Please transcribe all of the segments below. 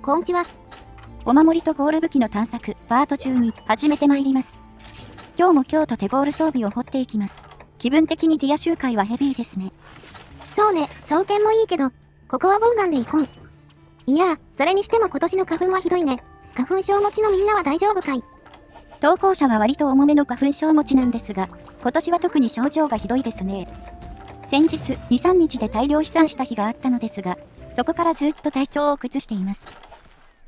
こんちは。お守りとゴール武器の探索、パート中に始めてまいります。今日も今日と手ゴール装備を掘っていきます。気分的にディア周回はヘビーですね。そうね、双剣もいいけど、ここはボウガンで行こう。いや、それにしても今年の花粉はひどいね。花粉症持ちのみんなは大丈夫かい？投稿者は割と重めの花粉症持ちなんですが、今年は特に症状がひどいですね。先日、2、3日で大量飛散した日があったのですが、そこからずっと体調を崩しています。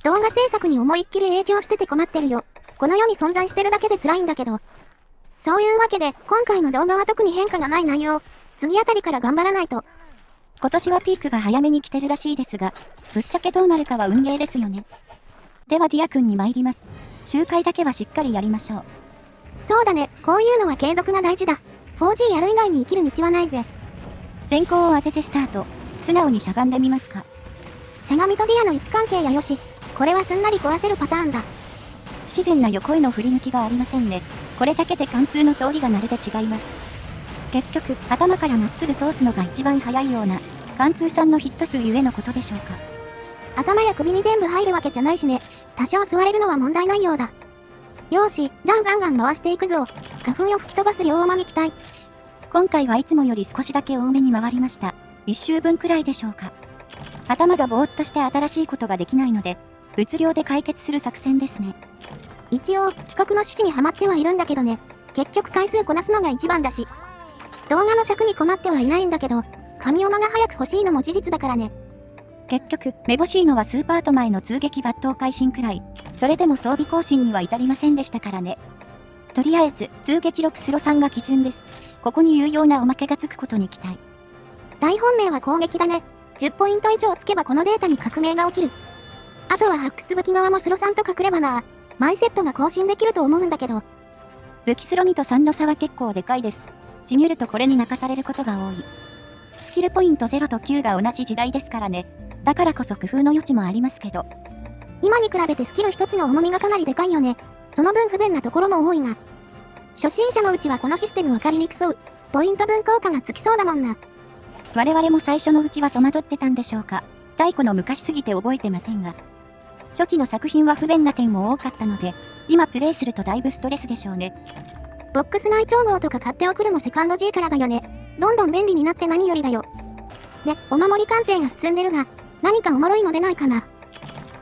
動画制作に思いっきり影響してて困ってるよ。この世に存在してるだけで辛いんだけど。そういうわけで、今回の動画は特に変化がない内容。次あたりから頑張らないと。今年はピークが早めに来てるらしいですが、ぶっちゃけどうなるかは運ゲーですよね。ではディア君に参ります。周回だけはしっかりやりましょう。そうだね、こういうのは継続が大事だ。4G やる以外に生きる道はないぜ。先行を当ててスタート。素直にしゃがんでみますか。しゃがみとディアの位置関係やよし。これはすんなり壊せるパターンだ。不自然な横への振り向きがありませんね。これだけで貫通の通りが慣れて違います。結局、頭からまっすぐ通すのが一番早いような、貫通さんのヒット数ゆえのことでしょうか。頭や首に全部入るわけじゃないしね。多少吸われるのは問題ないようだ。よーし、じゃあガンガン回していくぞ。花粉を吹き飛ばす両馬に期待。今回はいつもより少しだけ多めに回りました。1周分くらいでしょうか。頭がぼーっとして新しいことができないので、物量で解決する作戦ですね。一応、企画の趣旨にはまってはいるんだけどね。結局回数こなすのが一番だし。動画の尺に困ってはいないんだけど、神オマが早く欲しいのも事実だからね。結局、めぼしいのはスーパート前の通撃抜刀会心くらい。それでも装備更新には至りませんでしたからね。とりあえず、通撃6スロ3が基準です。ここに有用なおまけがつくことに期待。大本命は攻撃だね。10ポイント以上つけばこのデータに革命が起きる。あとは発掘武器側もスロ3と隠ればな。マイセットが更新できると思うんだけど。武器スロ2と3の差は結構でかいです。しみるとこれに泣かされることが多い。スキルポイント0と9が同じ時代ですからね。だからこそ工夫の余地もありますけど。今に比べてスキル1つの重みがかなりでかいよね。その分不便なところも多いが。初心者のうちはこのシステム分かりにくそう。ポイント分効果がつきそうだもんな。我々も最初のうちは戸惑ってたんでしょうか。太古の昔すぎて覚えてませんが。初期の作品は不便な点も多かったので、今プレイするとだいぶストレスでしょうね。ボックス内調合とか買っておくるもセカンド G からだよね。どんどん便利になって何よりだよ。で、お守り鑑定が進んでるが、何かおもろいの出ないかな。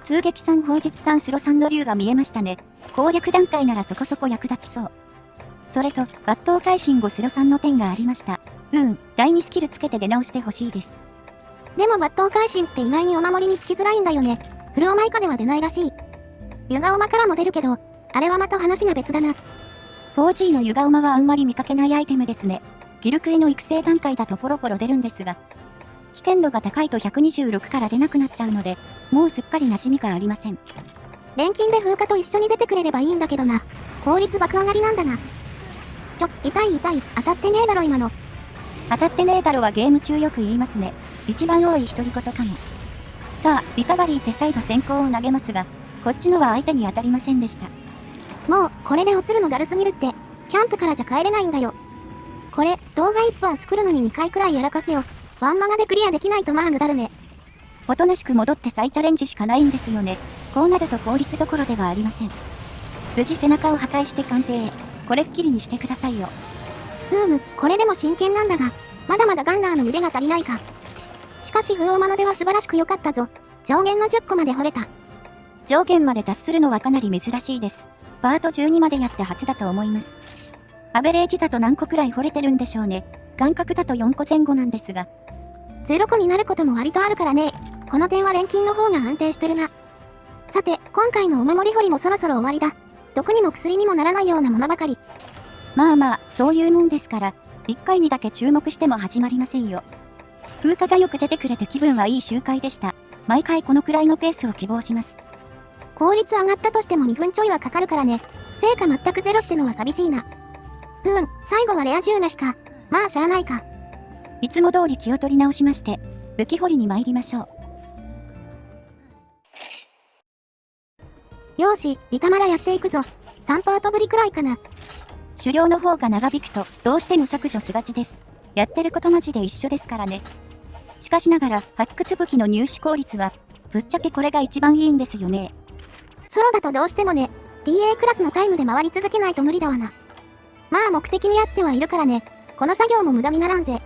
通撃さん砲術さんスロさんの竜が見えましたね。攻略段階ならそこそこ役立ちそう。それと、抜刀会心5スロさんの点がありました。第2スキルつけて出直してほしいです。でも抜刀会心って意外にお守りにつきづらいんだよね。フロアマイカでは出ないらしい。湯河馬からも出るけど、あれはまた話が別だな。4G の湯河馬はあんまり見かけないアイテムですね。ギルクエの育成段階だとポロポロ出るんですが、危険度が高いと126から出なくなっちゃうので、もうすっかり馴染みがありません。錬金で風化と一緒に出てくれればいいんだけどな。効率爆上がりなんだが。痛い、当たってねえだろ今の。当たってねえだろはゲーム中よく言いますね。一番多い独り言かも。さあ、リカバリーって再度先行を投げますが、こっちのは相手に当たりませんでした。もう、これで落ちるのだるすぎるって、キャンプからじゃ帰れないんだよ。これ、動画1本作るのに2回くらいやらかすよ。ワンマガでクリアできないとまあぐだるね。おとなしく戻って再チャレンジしかないんですよね。こうなると効率どころではありません。無事背中を破壊して鑑定へ。これっきりにしてくださいよ。これでも真剣なんだが、まだまだガンナーの腕が足りないか。しかし、不王魔の出は素晴らしく良かったぞ。上限の10個まで掘れた。上限まで達するのはかなり珍しいです。パート12までやって初だと思います。アベレージだと何個くらい掘れてるんでしょうね。感覚だと4個前後なんですが。0個になることも割とあるからね。この点は錬金の方が安定してるな。さて、今回のお守り掘りもそろそろ終わりだ。毒にも薬にもならないようなものばかり。まあ、そういうもんですから、1回にだけ注目しても始まりませんよ。風化がよく出てくれて気分はいい周回でした。毎回このくらいのペースを希望します。効率上がったとしても2分ちょいはかかるからね。成果全くゼロってのは寂しいな。最後はレア銃なしか。まあしゃあないか。いつも通り気を取り直しまして、武器掘りに参りましょう。よーし、リタマラやっていくぞ。3パートぶりくらいかな。狩猟の方が長引くと、どうしても削除しがちです。やってることマジで一緒ですからね。しかしながら、発掘武器の入手効率は、ぶっちゃけこれが一番いいんですよね。ソロだとどうしてもね、DA クラスのタイムで回り続けないと無理だわな。まあ目的に合ってはいるからね、この作業も無駄にならんぜ。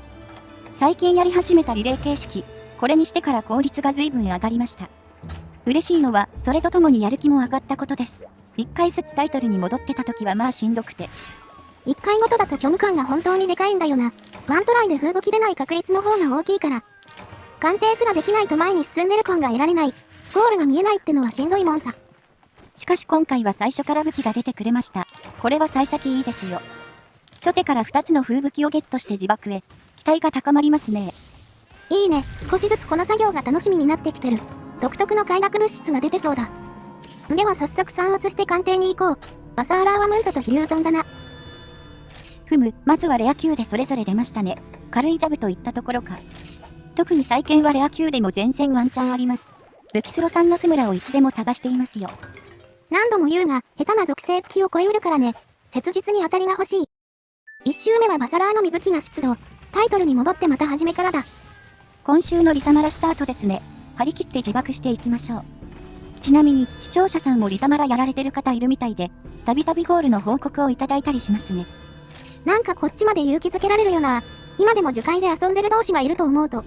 最近やり始めたリレー形式、これにしてから効率が随分上がりました。嬉しいのは、それとともにやる気も上がったことです。1回ずつタイトルに戻ってた時はまあしんどくて。1回ごとだと虚無感が本当にでかいんだよな。ワントライで風武器出ない確率の方が大きいから。鑑定すらできないと前に進んでる感が得られない。ゴールが見えないってのはしんどいもんさ。しかし今回は最初から武器が出てくれました。これは幸先いいですよ。初手から2つの風武器をゲットして自爆へ。期待が高まりますね。いいね、少しずつこの作業が楽しみになってきてる。独特の快楽物質が出てそうだ。では早速3移して鑑定に行こう。バサーラーはムントと飛竜トンだな。まずはレア級でそれぞれ出ましたね。軽いジャブといったところか。特に体験はレア級でも全然ワンチャンあります。武器スロさんのスムラをいつでも探していますよ。何度も言うが、下手な属性付きを超えうるからね。切実に当たりが欲しい。1周目はバサラーのみ武器が出動。タイトルに戻ってまた初めからだ。今週のリタマラスタートですね。張り切って自爆していきましょう。ちなみに、視聴者さんもリタマラやられてる方いるみたいで、たびたびゴールの報告をいただいたりしますね。なんかこっちまで勇気づけられるよな。今でも樹海で遊んでる同士がいると思うと。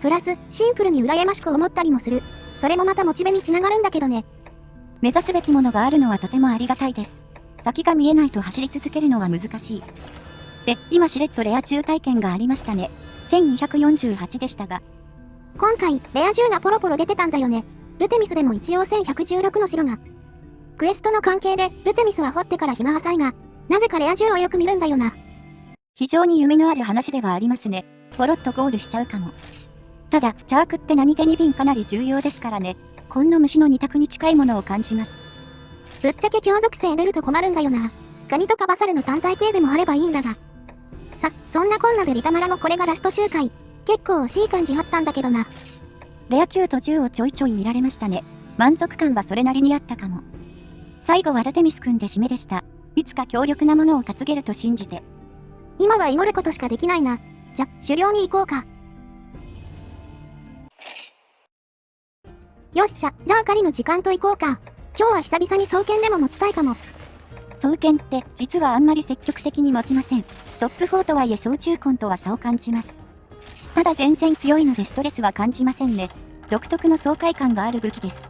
プラス、シンプルに羨ましく思ったりもする。それもまたモチベにつながるんだけどね。目指すべきものがあるのはとてもありがたいです。先が見えないと走り続けるのは難しい。で、今しれっとレア中体験がありましたね。1248でしたが。今回、レア銃がポロポロ出てたんだよね。ルテミスでも一応1116の城が。クエストの関係で、ルテミスは掘ってから日が浅いが、なぜかレア銃をよく見るんだよな。非常に夢のある話ではありますね。ポロッとゴールしちゃうかも。ただ、チャークって何気に瓶かなり重要ですからね。こんな虫の二択に近いものを感じます。ぶっちゃけ強属性出ると困るんだよな。ガニとかバサルの単体クエでもあればいいんだが。そんなこんなでリタマラもこれがラスト周回。結構惜しい感じあったんだけどな。レア級と銃をちょいちょい見られましたね。満足感はそれなりにあったかも。最後はルテミス君で締めでした。いつか強力なものを担げると信じて。今は祈ることしかできないな。じゃ、狩猟に行こうか。よっしゃ、じゃあ狩りの時間と行こうか。今日は久々に双剣でも持ちたいかも。双剣って実はあんまり積極的に持ちません。トップ4とはいえ総中根とは差を感じます。ただ全然強いのでストレスは感じませんね。独特の爽快感がある武器です。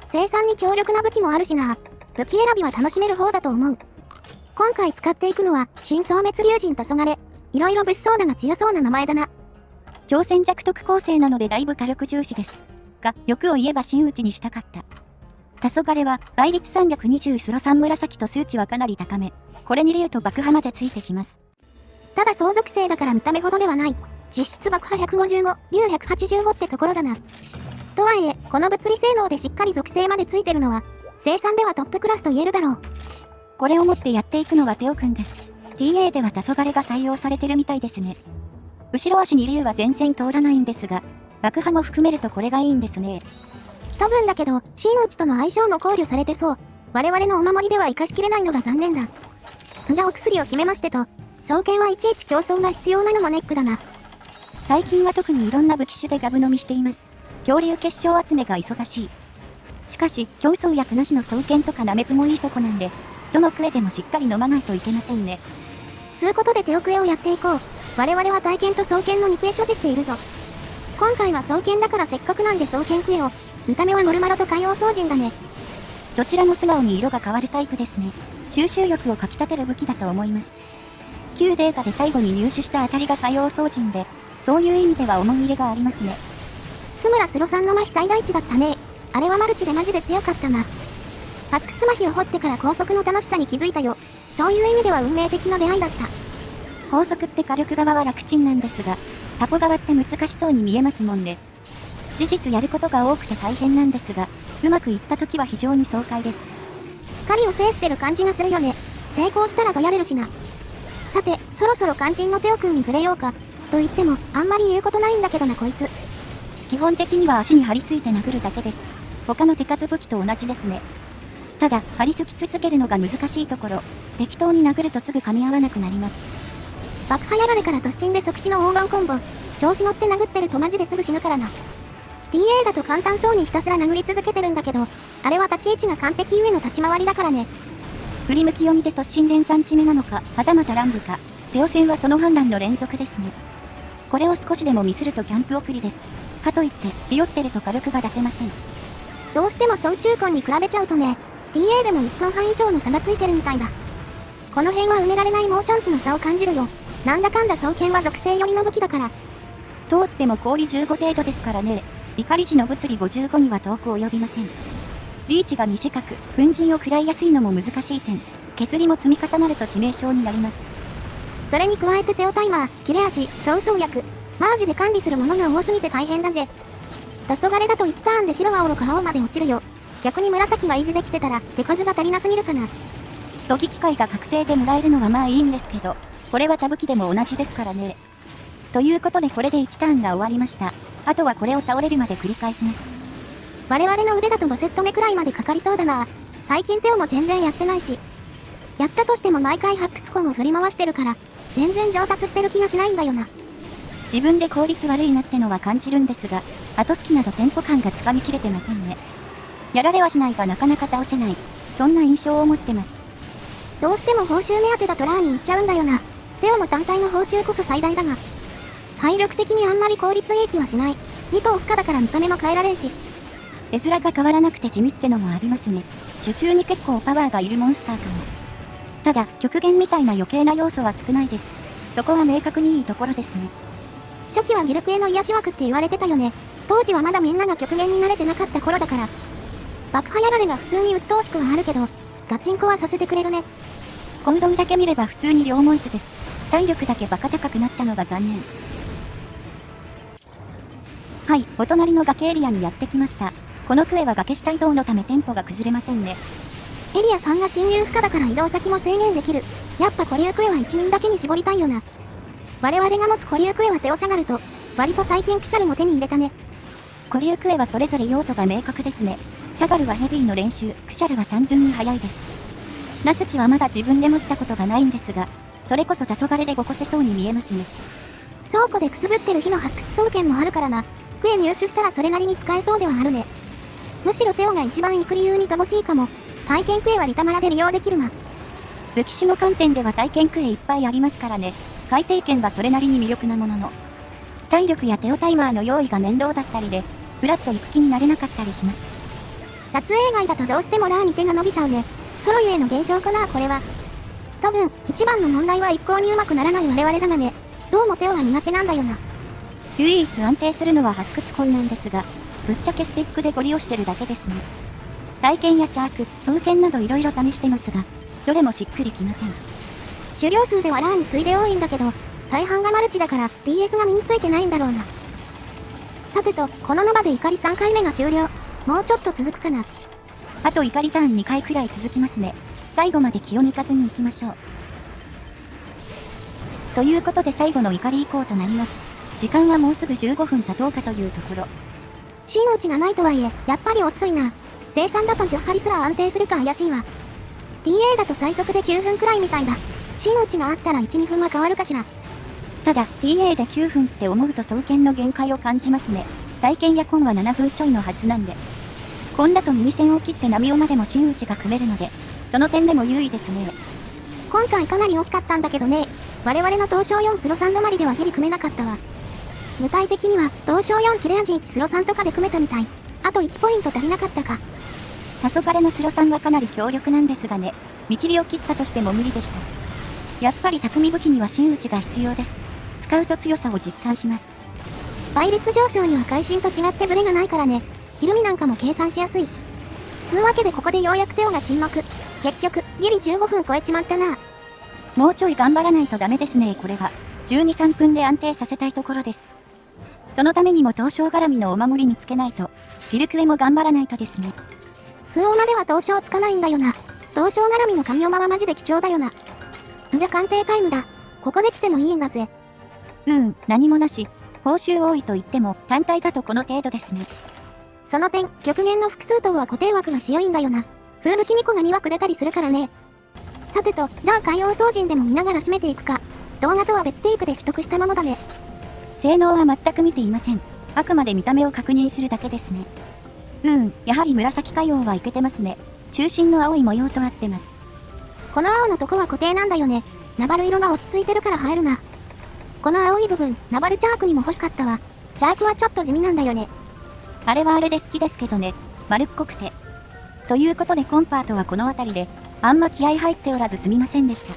生産に強力な武器もあるしな。武器選びは楽しめる方だと思う。今回使っていくのは、新消滅竜神黄昏。いろいろ物騒だが強そうな名前だな。挑戦弱特構成なのでだいぶ火力重視です。が、欲を言えば真打ちにしたかった。黄昏は、倍率320スロ3紫と数値はかなり高め。これに竜と爆破までついてきます。ただ相続性だから見た目ほどではない。実質爆破155、竜185ってところだな。とはいえ、この物理性能でしっかり属性までついてるのは、生産ではトップクラスと言えるだろう。これを持ってやっていくのはテオくんです。TA では黄昏が採用されてるみたいですね。後ろ足に竜は全然通らないんですが、爆破も含めるとこれがいいんですね。多分だけど、真打ちとの相性も考慮されてそう。我々のお守りでは活かしきれないのが残念だ。じゃあお薬を決めましてと、双剣はいちいち競争が必要なのもネックだな。最近は特にいろんな武器種でガブ飲みしています。恐竜結晶集めが忙しい。しかし、競争薬なしの双剣とかナメプもいいとこなんで、どのクエでもしっかり飲まないといけませんね。つうことで手奥絵をやっていこう。我々は体剣と双剣の2クエ所持しているぞ。今回は双剣だからせっかくなんで双剣クエを。見た目はノルマロと海洋双人だね。どちらも素直に色が変わるタイプですね。収集力をかき立てる武器だと思います。旧データで最後に入手したあたりが海洋双人で、そういう意味では思い入れがありますね。スムラスロさんの麻痺最大値だったね。あれはマルチでマジで強かったな。発掘麻痺を掘ってから高速の楽しさに気づいたよ。そういう意味では運命的な出会いだった。高速って火力側は楽ちんなんですが、サポ側って難しそうに見えますもんね。事実やることが多くて大変なんですが、うまくいった時は非常に爽快です。狩りを制してる感じがするよね。成功したらとやれるしな。さて、そろそろ肝心のテオくんに触れようか。と言っても、あんまり言うことないんだけどなこいつ。基本的には足に張り付いて殴るだけです。他の手数武器と同じですね。ただ、張り付き続けるのが難しいところ、適当に殴るとすぐ噛み合わなくなります。爆破やられから突進で即死の黄金コンボ。調子乗って殴ってるとマジですぐ死ぬからな。DA だと簡単そうにひたすら殴り続けてるんだけど、あれは立ち位置が完璧ゆえの立ち回りだからね。振り向きを見て突進連3地目なのか、はたまた乱舞か。テオ戦はその判断の連続ですね。これを少しでもミスるとキャンプ送りです。かといって、ひよってると火力が出せません。どうしても総中根に比べちゃうとね、DA でも1分半以上の差がついてるみたいだ。この辺は埋められないモーション値の差を感じるよ。なんだかんだ双剣は属性寄りの武器だから。通っても氷15程度ですからね。怒り時の物理55には遠く及びません。リーチが短く、粉塵を食らいやすいのも難しい点。削りも積み重なると致命傷になります。それに加えてテオタイマー、切れ味、競争薬、マージで管理するものが多すぎて大変だぜ。黄昏だと1ターンで白青の顔まで落ちるよ。逆に紫が維持できてたら手数が足りなすぎるかな。研ぎ機会が確定でもらえるのはまあいいんですけど、これは他武器でも同じですからね。ということでこれで1ターンが終わりました。あとはこれを倒れるまで繰り返します。我々の腕だと5セット目くらいまでかかりそうだな。最近テオも全然やってないし。やったとしても毎回発掘痕を振り回してるから、全然上達してる気がしないんだよな。自分で効率悪いなってのは感じるんですが、後付きなどテンポ感がつかみきれてませんね。やられはしないがなかなか倒せない。そんな印象を持ってます。どうしても報酬目当てだとラーに行っちゃうんだよな。テオも単体の報酬こそ最大だが。体力的にあんまり効率いい気はしない。2頭負荷だから見た目も変えられんし。絵面が変わらなくて地味ってのもありますね。手中に結構パワーがいるモンスターかも。ただ、極限みたいな余計な要素は少ないです。そこは明確にいいところですね。初期はギルクエの癒し枠って言われてたよね。当時はまだみんなが極限に慣れてなかった頃だから。爆破やられが普通に鬱陶しくはあるけど、ガチンコはさせてくれるね。コンドルだけ見れば普通に両モンスです。体力だけバカ高くなったのが残念。はい、お隣の崖エリアにやってきました。このクエは崖下移動のためテンポが崩れませんね。エリア3が侵入不可だから移動先も制限できる。やっぱ古流クエは1、2だけに絞りたいよな。我々が持つ古流クエはテオシャガルと、割と最近クシャルも手に入れたね。古流クエはそれぞれ用途が明確ですね。シャガルはヘビーの練習、クシャルは単純に速いです。ナスチはまだ自分で持ったことがないんですが、それこそ黄昏でボコせそうに見えますね。倉庫でくすぶってる日の発掘総研もあるからな。クエ入手したらそれなりに使えそうではあるね。むしろテオが一番行く理由に乏しいかも。体験クエはリタマラで利用できるが。武器種の観点では体験クエいっぱいありますからね。海底剣はそれなりに魅力なものの。体力やテオタイマーの用意が面倒だったりで、フラッと行く気になれなかったりします。撮影外だとどうしてもラーに手が伸びちゃうね。ソロゆえの現象かな、これは。多分、一番の問題は一向にうまくならない我々だがね。どうもテオが苦手なんだよな。唯一安定するのは発掘痕なんですが、ぶっちゃけスペックでご利用してるだけですね。体験やチャーク、刀剣など色々試してますが、どれもしっくりきません。狩猟数ではラーに次いで多いんだけど、大半がマルチだから DS が身についてないんだろうな。さてと、このノバで怒り3回目が終了。もうちょっと続くかな。あと怒りターン2回くらい続きますね。最後まで気を抜かずに行きましょう。ということで最後の怒り以降となります。時間はもうすぐ15分経とうかというところ。真打ちがないとはいえ、やっぱり遅いな。生産だと10針すら安定するか怪しいわ。DA だと最速で9分くらいみたいだ。真打ちがあったら1、2分は変わるかしら。ただ、TA で9分って思うと双剣の限界を感じますね。体験やコンは7分ちょいのはずなんで。コンだと耳栓を切って波尾までも真打ちが組めるので、その点でも優位ですね。今回かなり惜しかったんだけどね。我々の東証4スロ3止まりではギリ組めなかったわ。具体的には、東証4切れ味1スロ3とかで組めたみたい。あと1ポイント足りなかったか。黄昏のスロさんはかなり強力なんですがね、見切りを切ったとしても無理でした。やっぱり匠武器には真打ちが必要です。使うと強さを実感します。倍率上昇には会心と違ってブレがないからね。ひるみなんかも計算しやすい。つうわけでここでようやくテオが沈黙。結局、ギリ15分超えちまったな。もうちょい頑張らないとダメですね、これは。12、3分で安定させたいところです。そのためにも東証絡みのお守り見つけないと、ギルクエも頑張らないとですね。風王までは東証つかないんだよな。東証絡みの神山はマジで貴重だよな。じゃ鑑定タイムだ。ここで来てもいいんだぜ。何もなし。報酬多いと言っても単体だとこの程度ですね。その点、極限の複数頭は固定枠が強いんだよな。風武器2個が2枠出たりするからね。さてと、じゃあ海洋送人でも見ながら締めていくか。動画とは別テイクで取得したものだね。性能は全く見ていません。あくまで見た目を確認するだけですね。やはり紫花葉はイケてますね。中心の青い模様と合ってます。この青のとこは固定なんだよね。ナバル色が落ち着いてるから映えるな。この青い部分、ナバルチャークにも欲しかったわ。チャークはちょっと地味なんだよね。あれはあれで好きですけどね。丸っこくて。ということでコンパートはこの辺りで、あんま気合入っておらずすみませんでした。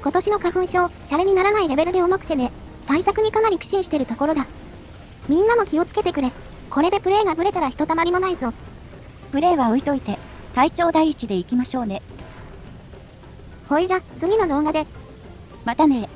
今年の花粉症、シャレにならないレベルで重くてね。対策にかなり苦心してるところだ。みんなも気をつけてくれ。これでプレイがブレたらひとたまりもないぞ。プレイは置いといて、体調第一で行きましょうね。ほいじゃ、次の動画で。またね。